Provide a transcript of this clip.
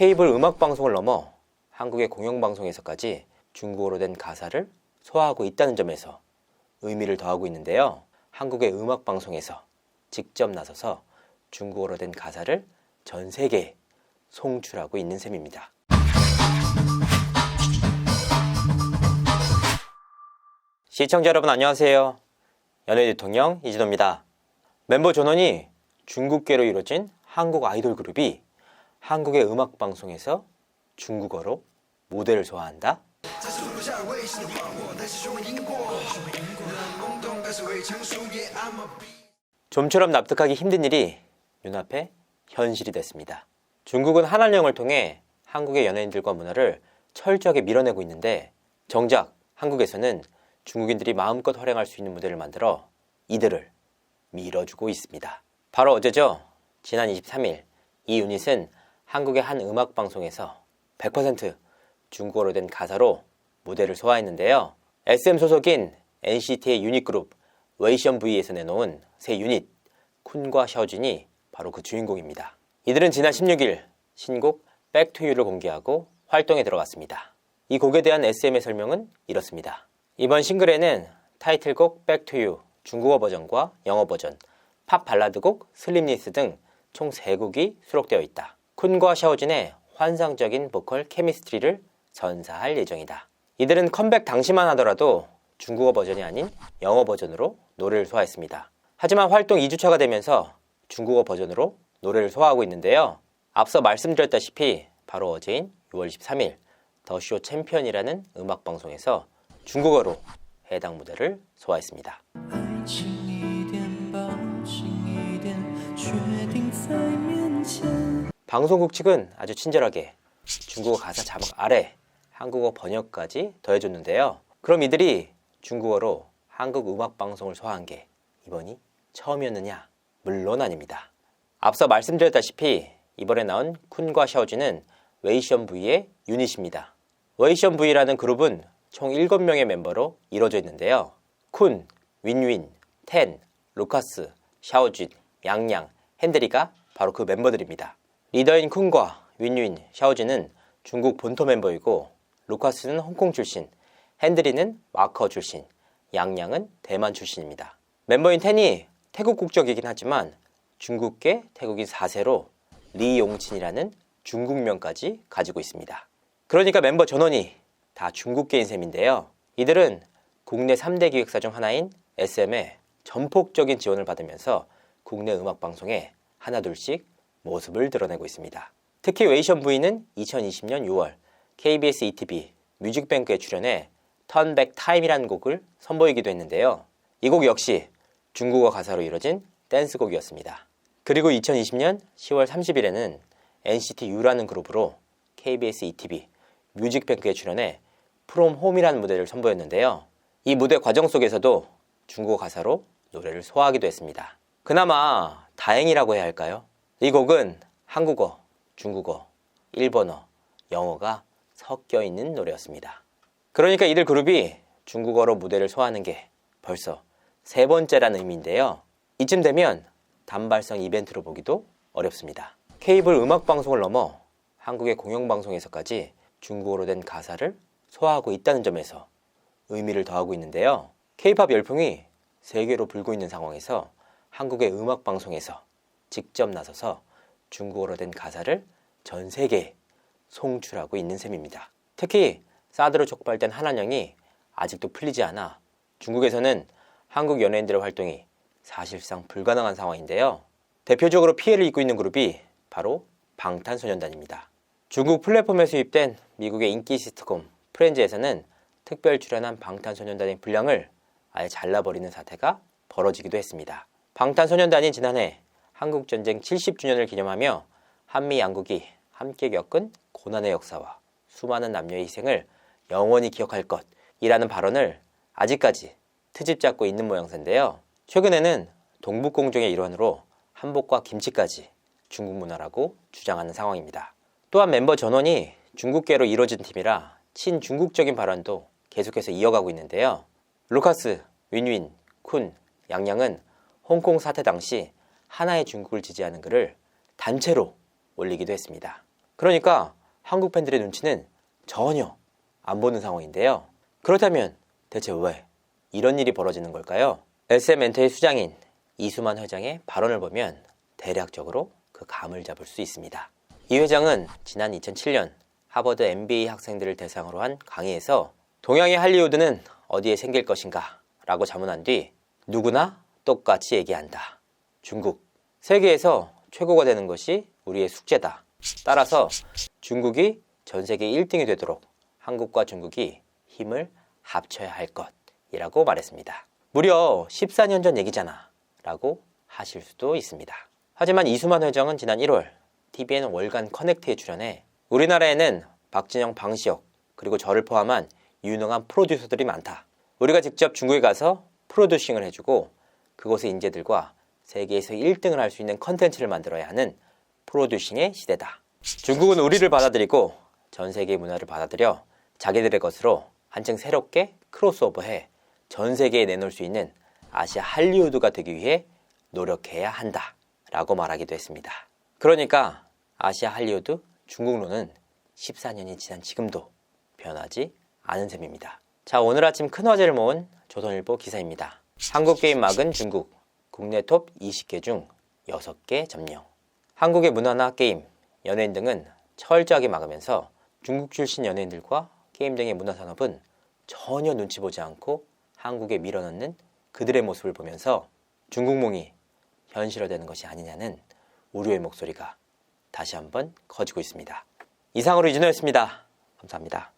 케이블 음악방송을 넘어 한국의 공영방송에서까지 중국어로 된 가사를 소화하고 있다는 점에서 의미를 더하고 있는데요. 한국의 음악방송에서 직접 나서서 중국어로 된 가사를 전 세계에 송출하고 있는 셈입니다. 시청자 여러분 안녕하세요. 연예 대통령 이진호입니다. 멤버 전원이 중국계로 이루어진 한국 아이돌 그룹이 한국의 음악방송에서 중국어로 무대를 소화한다? 좀처럼 납득하기 힘든 일이 눈앞에 현실이 됐습니다. 중국은 한한령을 통해 한국의 연예인들과 문화를 철저하게 밀어내고 있는데 정작 한국에서는 중국인들이 마음껏 활용할 수 있는 무대를 만들어 이들을 밀어주고 있습니다. 바로 어제죠. 지난 23일 이 유닛은 한국의 한 음악방송에서 100% 중국어로 된 가사로 무대를 소화했는데요. SM 소속인 NCT의 유닛그룹 웨이션V에서 내놓은 새 유닛 쿤과 샤오진이 바로 그 주인공입니다. 이들은 지난 16일 신곡 Back to You를 공개하고 활동에 들어갔습니다. 이 곡에 대한 SM의 설명은 이렇습니다. 이번 싱글에는 타이틀곡 Back to You 중국어 버전과 영어 버전, 팝 발라드곡 슬립니스 등 총 3곡이 수록되어 있다. 쿤과 샤오진의 환상적인 보컬 케미스트리를 전사할 예정이다. 이들은 컴백 당시만 하더라도 중국어 버전이 아닌 영어 버전으로 노래를 소화했습니다. 하지만 활동 2주차가 되면서 중국어 버전으로 노래를 소화하고 있는데요. 앞서 말씀드렸다시피 바로 어제인 6월 23일 더쇼 챔피언이라는 음악방송에서 중국어로 해당 무대를 소화했습니다. 방송국 측은 아주 친절하게 중국어 가사 자막 아래 한국어 번역까지 더해줬는데요. 그럼 이들이 중국어로 한국 음악방송을 소화한 게 이번이 처음이었느냐? 물론 아닙니다. 앞서 말씀드렸다시피 이번에 나온 쿤과 샤오진은 웨이션V의 유닛입니다. 웨이션V라는 그룹은 총 7명의 멤버로 이루어져 있는데요. 쿤, 윈윈, 텐, 루카스, 샤오진, 양양, 핸드리가 바로 그 멤버들입니다. 리더인 쿤과 윈윈, 샤오진은 중국 본토 멤버이고 루카스는 홍콩 출신, 핸드리는 마커 출신, 양양은 대만 출신입니다. 멤버인 텐이 태국 국적이긴 하지만 중국계 태국인 4세로 리용친이라는 중국명까지 가지고 있습니다. 그러니까 멤버 전원이 다 중국계인 셈인데요. 이들은 국내 3대 기획사 중 하나인 SM의 전폭적인 지원을 받으면서 국내 음악방송에 하나둘씩 모습을 드러내고 있습니다. 특히 웨이션V는 2020년 6월 KBS ETV 뮤직뱅크에 출연해 Turn Back Time이라는 곡을 선보이기도 했는데요. 이 곡 역시 중국어 가사로 이뤄진 댄스곡이었습니다. 그리고 2020년 10월 30일에는 NCT U라는 그룹으로 KBS ETV 뮤직뱅크에 출연해 From Home이라는 무대를 선보였는데요. 이 무대 과정 속에서도 중국어 가사로 노래를 소화하기도 했습니다. 그나마 다행이라고 해야 할까요? 이 곡은 한국어, 중국어, 일본어, 영어가 섞여 있는 노래였습니다. 그러니까 이들 그룹이 중국어로 무대를 소화하는 게 벌써 3번째라는 의미인데요. 이쯤 되면 단발성 이벤트로 보기도 어렵습니다. 케이블 음악방송을 넘어 한국의 공영방송에서까지 중국어로 된 가사를 소화하고 있다는 점에서 의미를 더하고 있는데요. K-팝 열풍이 세계로 불고 있는 상황에서 한국의 음악방송에서 직접 나서서 중국어로 된 가사를 전 세계에 송출하고 있는 셈입니다. 특히 사드로 촉발된 한한령이 아직도 풀리지 않아 중국에서는 한국 연예인들의 활동이 사실상 불가능한 상황인데요. 대표적으로 피해를 입고 있는 그룹이 바로 방탄소년단입니다. 중국 플랫폼에 수입된 미국의 인기 시트콤 프렌즈에서는 특별 출연한 방탄소년단의 분량을 아예 잘라버리는 사태가 벌어지기도 했습니다. 방탄소년단이 지난해 한국전쟁 70주년을 기념하며 한미 양국이 함께 겪은 고난의 역사와 수많은 남녀의 희생을 영원히 기억할 것이라는 발언을 아직까지 트집 잡고 있는 모양새인데요. 최근에는 동북공정의 일환으로 한복과 김치까지 중국 문화라고 주장하는 상황입니다. 또한 멤버 전원이 중국계로 이루어진 팀이라 친중국적인 발언도 계속해서 이어가고 있는데요. 루카스, 윈윈, 쿤, 양양은 홍콩 사태 당시 하나의 중국을 지지하는 글을 단체로 올리기도 했습니다. 그러니까 한국 팬들의 눈치는 전혀 안 보는 상황인데요. 그렇다면 대체 왜 이런 일이 벌어지는 걸까요? SM엔터의 수장인 이수만 회장의 발언을 보면 대략적으로 그 감을 잡을 수 있습니다. 이 회장은 지난 2007년 하버드 MBA 학생들을 대상으로 한 강의에서 동양의 할리우드는 어디에 생길 것인가 라고 자문한 뒤 누구나 똑같이 얘기한다. 중국, 세계에서 최고가 되는 것이 우리의 숙제다. 따라서 중국이 전 세계 1등이 되도록 한국과 중국이 힘을 합쳐야 할 것이라고 말했습니다. 무려 14년 전 얘기잖아 라고 하실 수도 있습니다. 하지만 이수만 회장은 지난 1월 TVN 월간 커넥트에 출연해 우리나라에는 박진영, 방시혁 그리고 저를 포함한 유능한 프로듀서들이 많다. 우리가 직접 중국에 가서 프로듀싱을 해주고 그곳의 인재들과 세계에서 1등을 할 수 있는 컨텐츠를 만들어야 하는 프로듀싱의 시대다. 중국은 우리를 받아들이고 전 세계의 문화를 받아들여 자기들의 것으로 한층 새롭게 크로스오버해 전 세계에 내놓을 수 있는 아시아 할리우드가 되기 위해 노력해야 한다 라고 말하기도 했습니다. 그러니까 아시아 할리우드 중국론은 14년이 지난 지금도 변하지 않은 셈입니다. 자, 오늘 아침 큰 화제를 모은 조선일보 기사입니다. 한국 게임 막은 중국, 국내 톱 20개 중 6개 점령. 한국의 문화나 게임, 연예인 등은 철저하게 막으면서 중국 출신 연예인들과 게임 등의 문화산업은 전혀 눈치 보지 않고 한국에 밀어넣는 그들의 모습을 보면서 중국몽이 현실화되는 것이 아니냐는 우려의 목소리가 다시 한번 커지고 있습니다. 이상으로 이준호였습니다. 감사합니다.